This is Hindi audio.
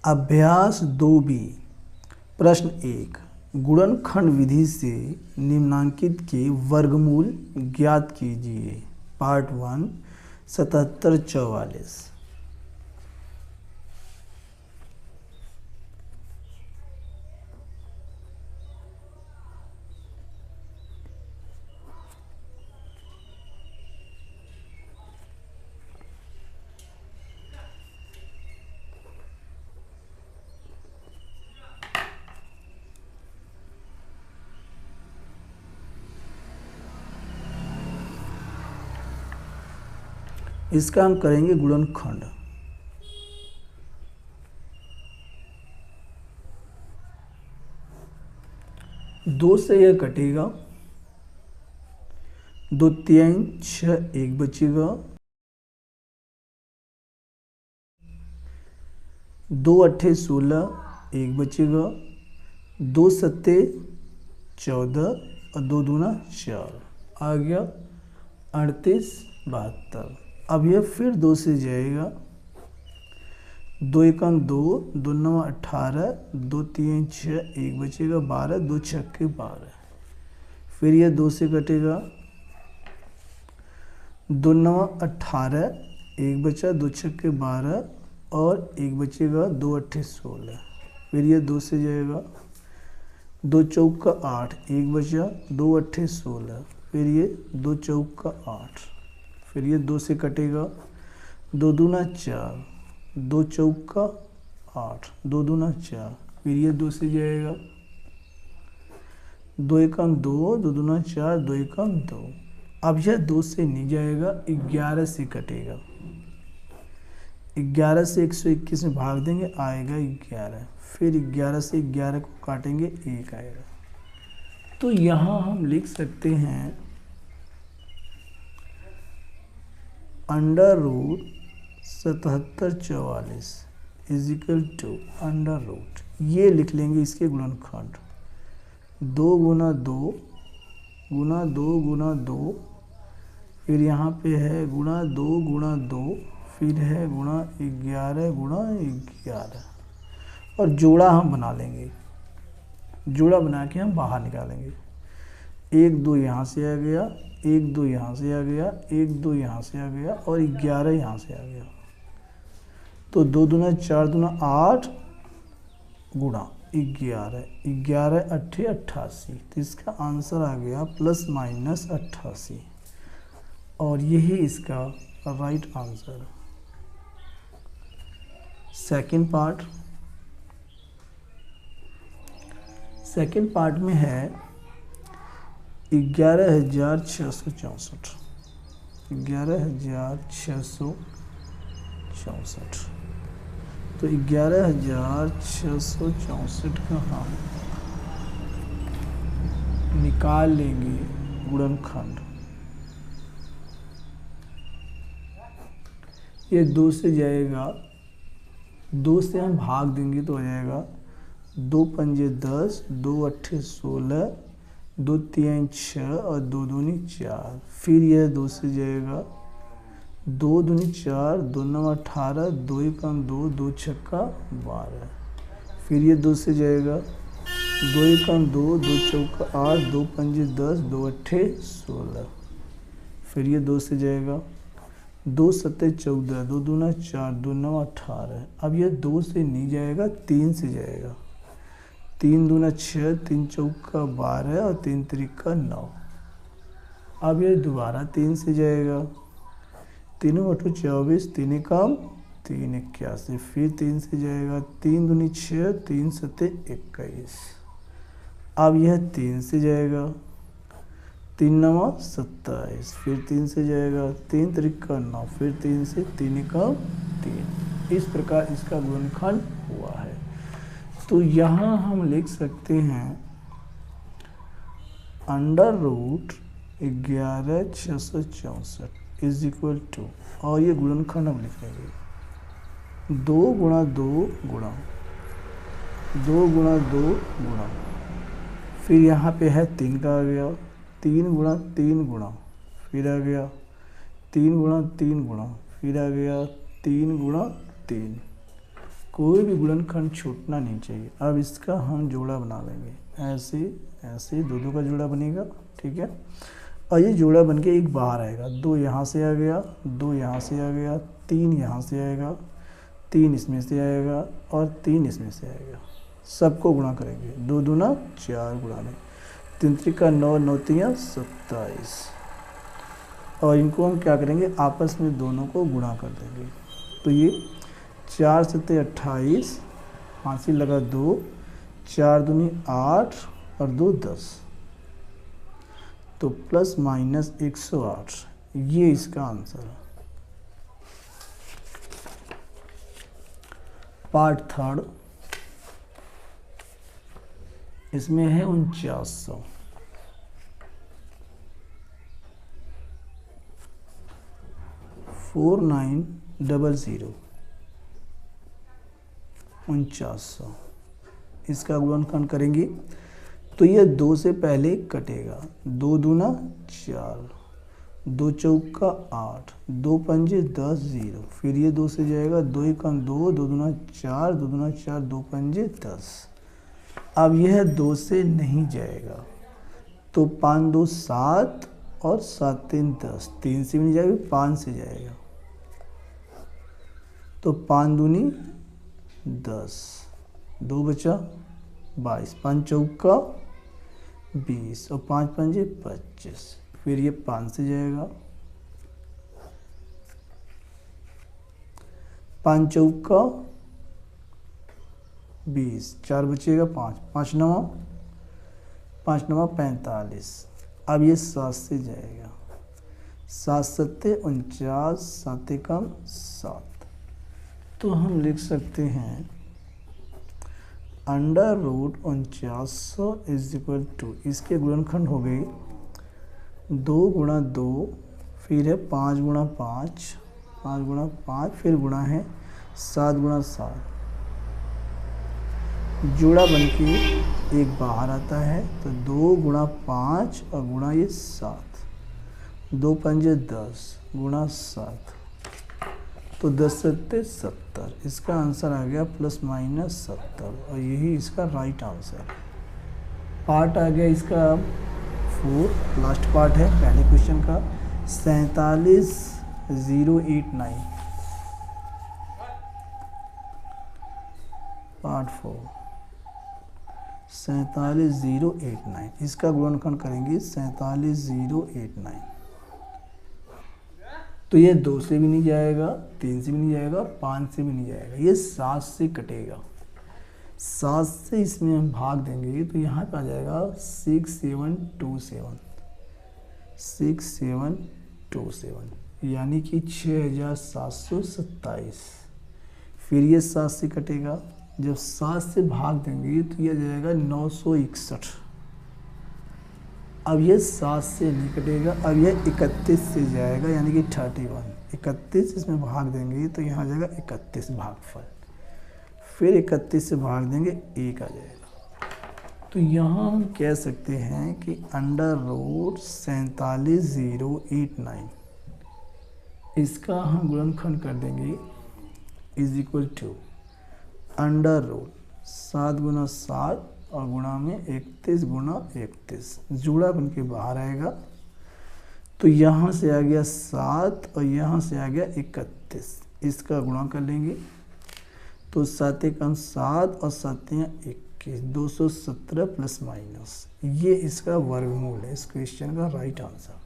अभ्यास 2B प्रश्न 1 गुणनखंड विधि से निम्नांकित के वर्गमूल ज्ञात कीजिए। पार्ट 1 7744। इसका हम करेंगे गुणनखंड। दो से यह कटेगा, 2 3 6 1 बचेगा, 2 8 16 1 बचेगा, 2 7 14 और 2 दूना 4 आ गया 38 72। अब यह फिर 2 से जाएगा, 2 1 2 2 9 18 2 3 6 1 बचेगा 12 2 6 12। फिर यह 2 से कटेगा, 2 9 18 1 बचा 2 6 12 और 1 बचेगा 2 8 16। फिर यह 2 से जाएगा, 2 4 8 1 बचा 2 8 16। फिर ये 2 4 8। फिर ये 2 से कटेगा, 2 दूना 4 2 4 8 2 दूना 4। फिर ये 2 से जाएगा, 2 1 2 2 दूना 4 2 1 2। अब यह 2 से नहीं जाएगा, 11 से कटेगा। 11 से 121 में भाग देंगे आएगा 11। फिर 11 से 11 को काटेंगे 1 आएगा। तो यहाँ हम लिख सकते हैं under root 7744 equal to under root, ये लिख लेंगे इसके गुणनखंड। 2 गुना 2 गुना 2 गुना 2, फिर यहाँ पे है गुणा 2 गुणा 2, फिर है गुणा 11 गुणा 11 और जोड़ा हम बना लेंगे। जोड़ा बना के हम बाहर निकालेंगे। 1 2 यहाँ से आ गया, 1 2 यहाँ से आ गया, 1 2 यहाँ से आ गया और 11 यहाँ से आ गया। तो 2 दूना 4 दूना 8 गुणा 11 11 8 88। तो इसका आंसर आ गया प्लस माइनस 88 और यही इसका राइट आंसर। सेकंड पार्ट में है 11,664 11,664। तो 11,664 का हम निकाल लेंगे गुणनखंड। ये 2 से जाएगा, 2 से हम भाग देंगे तो हो जाएगा 2 पंजे 10 2 8 16 2 3 6 और 2 दूनी 4। फिर यह 2 से जाएगा, 2 दूनी 4 2 9 18 2 1 2 2 6 12। फिर ये 2 से जाएगा, 2 1 2 2 4 8 2 पंजे 10 2 8 16। फिर ये 2 से जाएगा, 2 7 14 2 दूना 4 2 9 18। अब यह 2 से नहीं जाएगा, 3 से जाएगा। 3 दूना 6 3 4 12 और 3 3 9। अब ये दोबारा 3 से जाएगा, 3 8 24 3 1 3 81। फिर 3 से जाएगा, 3 दूनी 6 3 7 21। अब यह 3 से जाएगा, 3 9 27। फिर 3 से जाएगा, 3 3 9। फिर 3 से 3 1 3। इस प्रकार इसका गुणनखंड हुआ है। तो यहाँ हम लिख सकते हैं under root 11,664 is equal to, और ये गुणनखंड हम लिखेंगे 2 गुणा 2 गुणा 2 गुणा 2 गुणा, फिर यहाँ पे है 3 का आ गया, 3 गुणा 3 गुणा, फिर आ गया 3 गुणा 3 गुणा, फिर आ गया 3 गुणा 3 कोई भी गुणनखंड छूटना नहीं चाहिए। अब इसका हम जोड़ा बना लेंगे, ऐसे ऐसे दो का जोड़ा बनेगा, ठीक है। और ये जोड़ा बन के एक बाहर आएगा, 2 यहाँ से आ गया, 2 यहाँ से आ गया, 3 यहाँ से आएगा, 3 इसमें से आएगा और 3 इसमें से आएगा। सबको गुणा करेंगे, 2 दूना 4 गुणा में 3 त्रिका 9, 9 तियां 27। और इनको हम क्या करेंगे, आपस में दोनों को गुणा कर देंगे। तो ये 4 सत्ते 28, हासिल लगा 2, 4 दूनी 8 और 2 10, तो प्लस माइनस 108, ये इसका आंसर है। पार्ट थर्ड, इसमें है 4900। फोर 4900 4900, इसका गुणनखंड करेंगे तो ये 2 से पहले कटेगा, 2 दूना 4, 2 चौका 8, 2 पंजे 10 0, फिर ये 2 से जाएगा, 2 एकम 2, 2 दूना 4, 2 दूना 4, 2 पंजे 10। अब यह 2 से नहीं जाएगा तो 5 2 7 और 7 3 10, 3 से भी नहीं जाएगा, 5 से जाएगा, तो 5 दूनी 10, 2 बचा 22, 5 चौका 20 और 5 पंजे 25, फिर ये 5 से जाएगा, 5 चौका 20, 4 बचेगा 5, 5 नवा 45। अब ये 7 से जाएगा, 7 सत्ते 49, 7 एकम 7, तो हम लिख सकते हैं under root 4900 is equal to, इसके गुणनखंड हो गए 2 गुणा 2, फिर है 5 गुणा 5, 5 गुणा 5, फिर गुणा है 7 गुणा 7, जोड़ा बन के एक बाहर आता है, तो 2 गुणा 5 और गुणा ये 7, 2 पंजे 10 गुणा 7, तो 10 सत्ते 70, इसका आंसर आ गया प्लस माइनस 70 और यही इसका राइट आंसर। पार्ट आ गया इसका 4, लास्ट पार्ट है पहले क्वेश्चन का, 47089, पार्ट 4 47089, इसका गुणनखंड करेंगे 47089, तो ये 2 से भी नहीं जाएगा, 3 से भी नहीं जाएगा, 5 से भी नहीं जाएगा, ये 7 से कटेगा। 7 से इसमें हम भाग देंगे तो यहाँ पे आ जाएगा 6727, 6727, यानी कि 6727। फिर ये 7 से कटेगा, जब 7 से भाग देंगे तो ये आ जाएगा 961। अब ये 7 से नहीं कटेगा, अब ये 31 से जाएगा, यानी कि 31, 31 इसमें भाग देंगे तो यहाँ आ जाएगा 31 भागफल, फिर 31 से भाग देंगे 1 आ जाएगा। तो यहाँ हम कह सकते हैं कि अंडर रूट 47089, इसका हम गुणनखंड कर देंगे is equal to under root 7 गुना 7 और गुणा में 31 गुना 31, जोड़ा बन के बाहर आएगा, तो यहाँ से आ गया 7 और यहाँ से आ गया 31, इसका गुणा कर लेंगे तो 7 एकम 7 और 7 21, 217 प्लस माइनस, ये इसका वर्गमूल है इस क्वेश्चन का राइट आंसर।